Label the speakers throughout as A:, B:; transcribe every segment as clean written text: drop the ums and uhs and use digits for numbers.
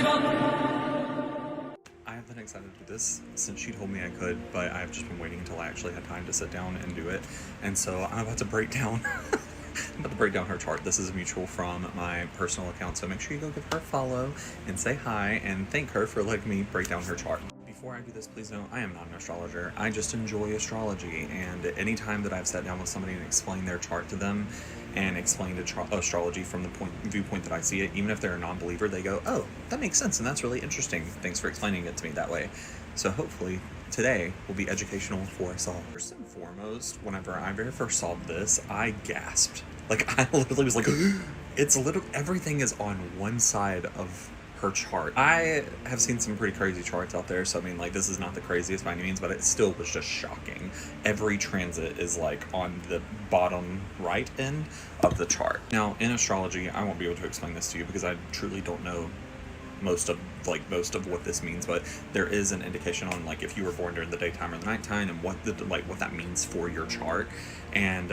A: I have been excited to do this since she told me I could, but I've just been waiting until I actually had time to sit down and do it. And so I'm about to break down her chart. This is a mutual from my personal account, so make sure you go give her a follow and say hi and thank her for letting me break down her chart. Before I do this, please know I am not an astrologer. I just enjoy astrology, and anytime that I've sat down with somebody and explained their chart to them and explained astrology from the viewpoint that I see it, even if they're a non-believer, they go, oh, that makes sense, and that's really interesting. Thanks for explaining it to me that way. So hopefully today will be educational for us all. First and foremost, whenever I very first saw this, I gasped. Like, I literally was like, everything is on one side of her chart. I have seen some pretty crazy charts out there, so I mean, like, this is not the craziest by any means, but it still was just shocking. Every transit is like on the bottom right end of the chart. Now, in astrology, I won't be able to explain this to you because I truly don't know most of what this means, but there is an indication on, like, if you were born during the daytime or the nighttime, and what that means for your chart, and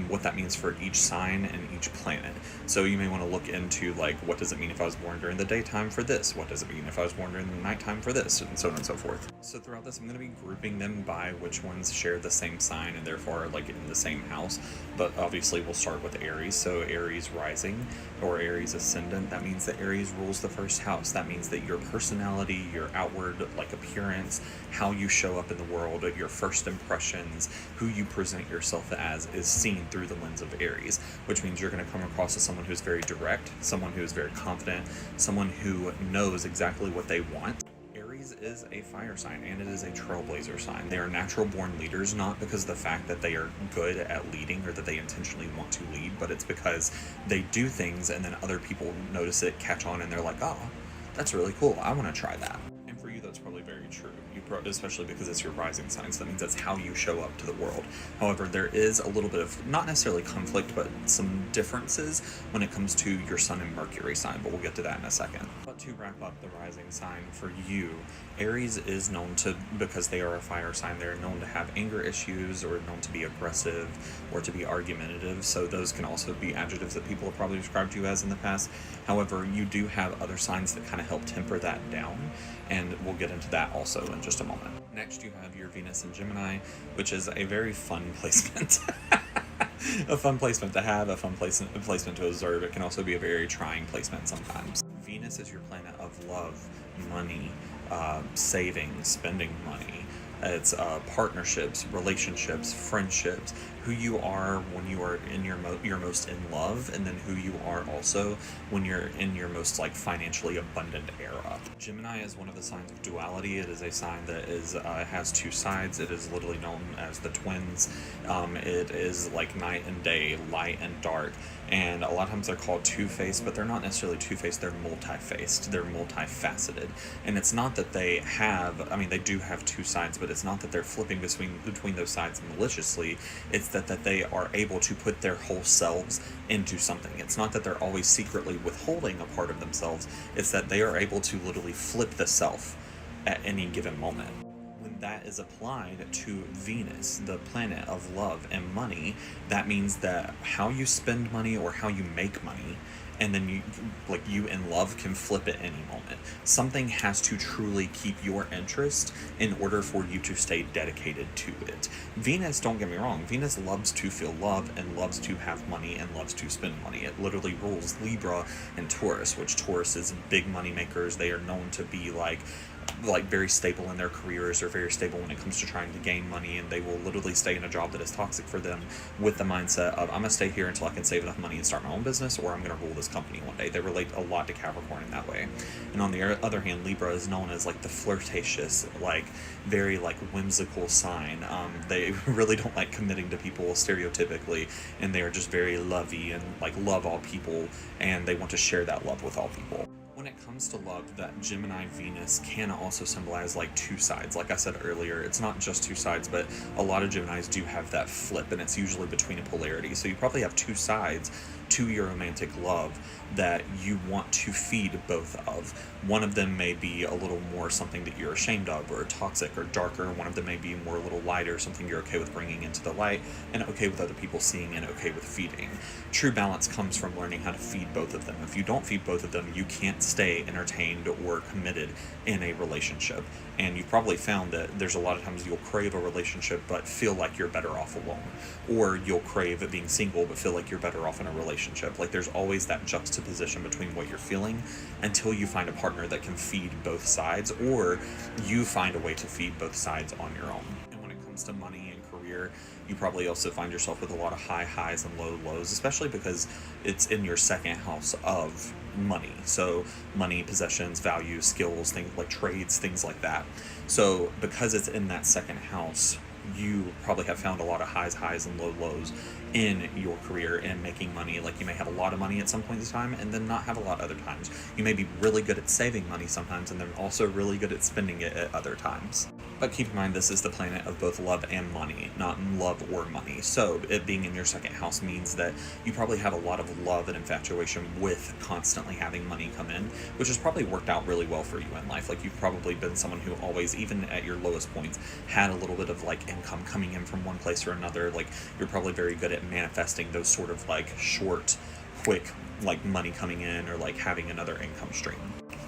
A: what that means for each sign and each planet. So you may want to look into, like, what does it mean if I was born during the daytime for this? What does it mean if I was born during the nighttime for this? And so on and so forth. So throughout this, I'm going to be grouping them by which ones share the same sign and therefore are, like, in the same house. But obviously we'll start with Aries. So Aries rising or Aries ascendant, that means that Aries rules the first house. That means that your personality, your outward, like, appearance, how you show up in the world, your first impressions, who you present yourself as, is seen through the lens of Aries, which means you're going to come across as someone who's very direct, someone who is very confident, someone who knows exactly what they want. Aries is a fire sign, and it is a trailblazer sign. They are natural born leaders, not because of the fact that they are good at leading or that they intentionally want to lead, but it's because they do things and then other people notice it, catch on, and they're like, oh, that's really cool, I want to try that. And for you, that's probably very true, especially because it's your rising sign, so that means that's how you show up to the world. However, there is a little bit of, not necessarily conflict, but some differences when it comes to your Sun and Mercury sign, but we'll get to that in a second. But to wrap up the rising sign for you, Aries is known to, because they are a fire sign, they're known to have anger issues or known to be aggressive or to be argumentative, so those can also be adjectives that people have probably described you as in the past. However, you do have other signs that kind of help temper that down, and we'll get into that also in just a moment. Next, you have your Venus in Gemini, which is a very fun placement. A fun placement to have, a fun placement to observe. It can also be a very trying placement sometimes. Venus is your planet of love, money, saving, spending money. It's partnerships, relationships, friendships, who you are when you are in your most in love, and then who you are also when you're in your most, like, financially abundant era. Gemini is one of the signs of duality. It is a sign that is has two sides. It is literally known as the twins. It is like night and day, light and dark, and a lot of times they're called two-faced, but they're not necessarily two-faced. They're multi-faced. They're multifaceted, and it's not that they have. I mean, they do have two sides, but it's not that they're flipping between those sides maliciously. It's that they are able to put their whole selves into something. It's not that they're always secretly withholding a part of themselves. It's that they are able to literally flip the self at any given moment. When that is applied to Venus, the planet of love and money, that means that how you spend money or how you make money, and then you in love can flip at any moment. Something has to truly keep your interest in order for you to stay dedicated to it. Venus, don't get me wrong, Venus loves to feel love and loves to have money and loves to spend money. It literally rules Libra and Taurus, which Taurus is big money makers. They are known to be like very stable in their careers, or very stable when it comes to trying to gain money, and they will literally stay in a job that is toxic for them with the mindset of, I'm going to stay here until I can save enough money and start my own business, or I'm going to rule this company one day. They relate a lot to Capricorn in that way. And on the other hand, Libra is known as like the flirtatious, like very like whimsical sign. They really don't like committing to people stereotypically, and they are just very lovey and like love all people, and they want to share that love with all people. When it comes to love, that Gemini Venus can also symbolize like two sides. Like I said earlier, it's not just two sides, but a lot of Geminis do have that flip, and it's usually between a polarity. So you probably have two sides to your romantic love that you want to feed both of. One of them may be a little more something that you're ashamed of, or toxic or darker. One of them may be more a little lighter, something you're okay with bringing into the light and okay with other people seeing and okay with feeding. True balance comes from learning how to feed both of them. If you don't feed both of them, you can't stay entertained or committed in a relationship. And you've probably found that there's a lot of times you'll crave a relationship but feel like you're better off alone. Or you'll crave being single but feel like you're better off in a relationship. Like, there's always that juxtaposition between what you're feeling until you find a partner that can feed both sides, or you find a way to feed both sides on your own. And when it comes to money and career, you probably also find yourself with a lot of high highs and low lows, especially because it's in your second house of money. So money, possessions, values, skills, things like trades, things like that. So because it's in that second house, you probably have found a lot of highs and lows in your career and making money. Like, you may have a lot of money at some point in time and then not have a lot other times. You may be really good at saving money sometimes and then also really good at spending it at other times. But keep in mind, this is the planet of both love and money, not love or money. So it being in your second house means that you probably have a lot of love and infatuation with constantly having money come in, which has probably worked out really well for you in life. Like, you've probably been someone who always, even at your lowest points, had a little bit of like income coming in from one place or another. Like, you're probably very good at manifesting those sort of like short, quick, like money coming in, or like having another income stream.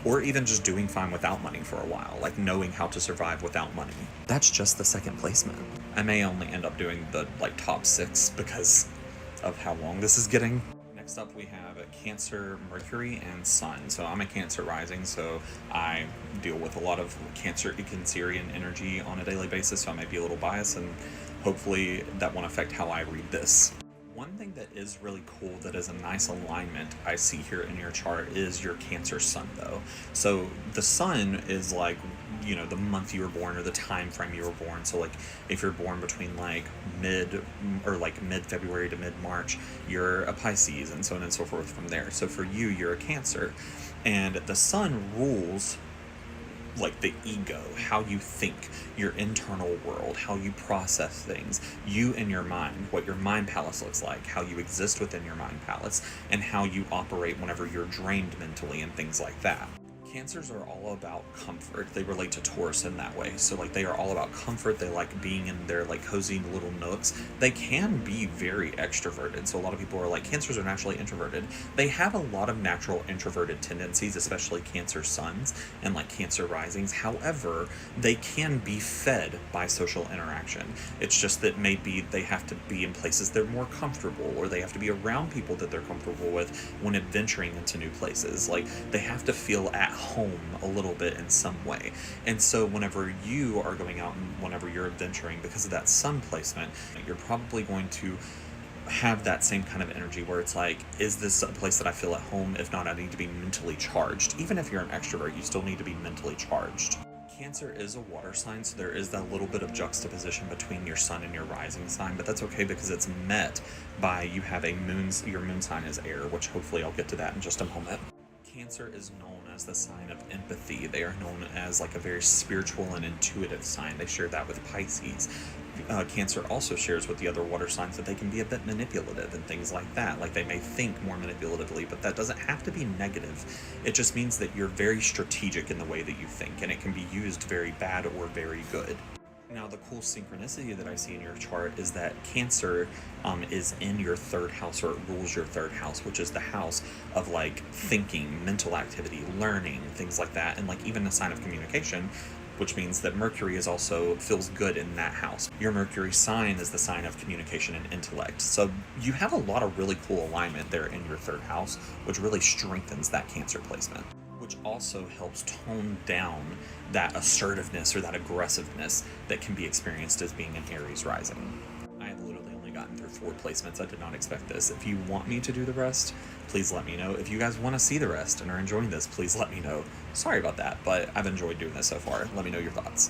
A: Or even just doing fine without money for a while, like knowing how to survive without money. That's just the second placement. I may only end up doing the like top 6 because of how long this is getting. Next up, we have Cancer, Mercury, and Sun. So I'm a Cancer rising, so I deal with a lot of Cancerian energy on a daily basis, so I may be a little biased, and hopefully that won't affect how I read this. One thing that is really cool, that is a nice alignment I see here in your chart, is your Cancer sun, though. So the sun is like, you know, the month you were born or the time frame you were born. So like, if you're born between like mid-February to mid-March, you're a Pisces, and so on and so forth from there. So for you, you're a Cancer, and the sun rules like the ego, how you think, your internal world, how you process things, you and your mind, what your mind palace looks like, how you exist within your mind palace, and how you operate whenever you're drained mentally and things like that. Cancers are all about comfort. They relate to Taurus in that way. So like, they are all about comfort. They like being in their like cozy little nooks. They can be very extroverted. So a lot of people are like, Cancers are naturally introverted. They have a lot of natural introverted tendencies, especially Cancer suns and like Cancer risings. However, they can be fed by social interaction. It's just that maybe they have to be in places they're more comfortable, or they have to be around people that they're comfortable with when adventuring into new places. Like, they have to feel at home a little bit in some way. And so whenever you are going out and whenever you're adventuring, because of that sun placement, you're probably going to have that same kind of energy where it's like, is this a place that I feel at home? If not, I need to be mentally charged. Even if you're an extrovert, you still need to be mentally charged. Cancer is a water sign, so there is that little bit of juxtaposition between your sun and your rising sign, but that's okay because it's met by you have your moon sign is air, which hopefully I'll get to that in just a moment. Cancer is known as the sign of empathy. They are known as like a very spiritual and intuitive sign. They share that with Pisces. Cancer also shares with the other water signs that they can be a bit manipulative and things like that. Like, they may think more manipulatively, but that doesn't have to be negative. It just means that you're very strategic in the way that you think, and it can be used very bad or very good. Now, the cool synchronicity that I see in your chart is that Cancer is in your 3rd house, or it rules your 3rd house, which is the house of like thinking, mental activity, learning, things like that, and like even a sign of communication, which means that Mercury is also feels good in that house. Your Mercury sign is the sign of communication and intellect. So you have a lot of really cool alignment there in your 3rd house, which really strengthens that Cancer placement, which also helps tone down that assertiveness or that aggressiveness that can be experienced as being an Aries rising. I have literally only gotten through 4 placements. I did not expect this. If you want me to do the rest, please let me know. If you guys want to see the rest and are enjoying this, please let me know. Sorry about that, but I've enjoyed doing this so far. Let me know your thoughts.